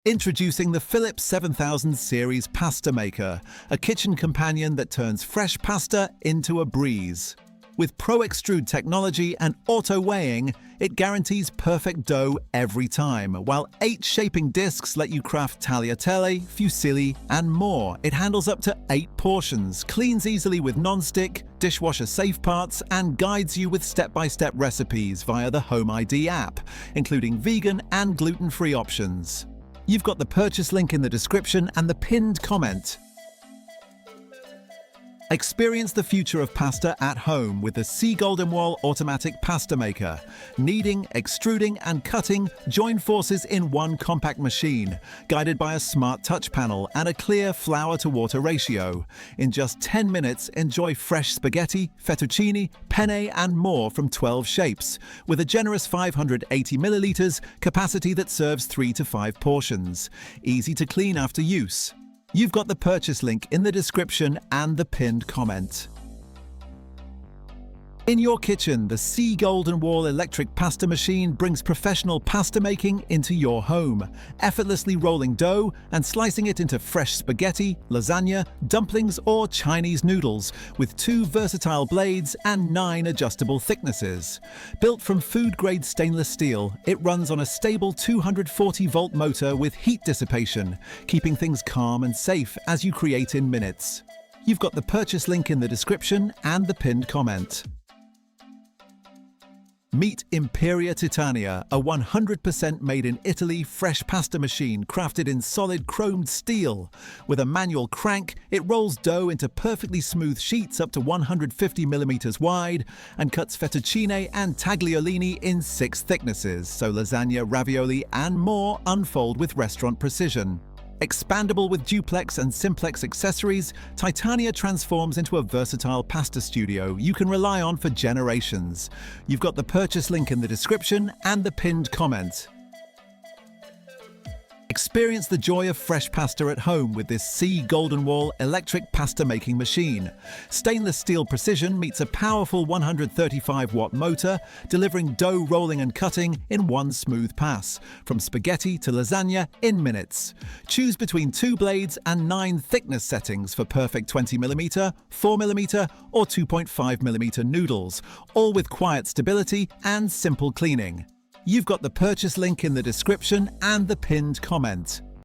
Introducing the Philips 7000 series pasta maker, a kitchen companion that turns fresh pasta into a breeze. With Pro Extrude technology and auto weighing, it guarantees perfect dough every time, while 8 shaping discs let you craft tagliatelle, fusilli, and more. It handles up to 8 portions, cleans easily with non-stick, dishwasher-safe parts, and guides you with step-by-step recipes via the Home ID app, including vegan and gluten-free options. You've got the purchase link in the description and the pinned comment. Experience the future of pasta at home with the C. Goldenwall automatic pasta maker. Kneading, extruding, and cutting join forces in one compact machine, guided by a smart touch panel and a clear flour-to-water ratio. In just 10 minutes, enjoy fresh spaghetti, fettuccine, penne, and more from 12 shapes, with a generous 580 milliliters capacity that serves 3 to 5 portions. Easy to clean after use. You've got the purchase link in the description and the pinned comment. In your kitchen, the C. Goldenwall electric pasta machine brings professional pasta making into your home, effortlessly rolling dough and slicing it into fresh spaghetti, lasagna, dumplings, or Chinese noodles, with 2 versatile blades and 9 adjustable thicknesses. Built from food-grade stainless steel, it runs on a stable 240-volt motor with heat dissipation, keeping things calm and safe as you create in minutes. You've got the purchase link in the description and the pinned comment. Meet Imperia Titania, a 100% made in Italy fresh pasta machine crafted in solid chromed steel. With a manual crank, it rolls dough into perfectly smooth sheets up to 150 millimeters wide and cuts fettuccine and tagliolini in 6 thicknesses, so lasagna, ravioli, and more unfold with restaurant precision. Expandable with duplex and simplex accessories, Titania transforms into a versatile pasta studio you can rely on for generations. You've got the purchase link in the description and the pinned comment. Experience the joy of fresh pasta at home with this C. Goldenwall electric pasta making machine. Stainless steel precision meets a powerful 135-watt motor, delivering dough rolling and cutting in one smooth pass, from spaghetti to lasagna in minutes. Choose between 2 blades and 9 thickness settings for perfect 20mm, 4mm, or 2.5mm noodles, all with quiet stability and simple cleaning. You've got the purchase link in the description and the pinned comment.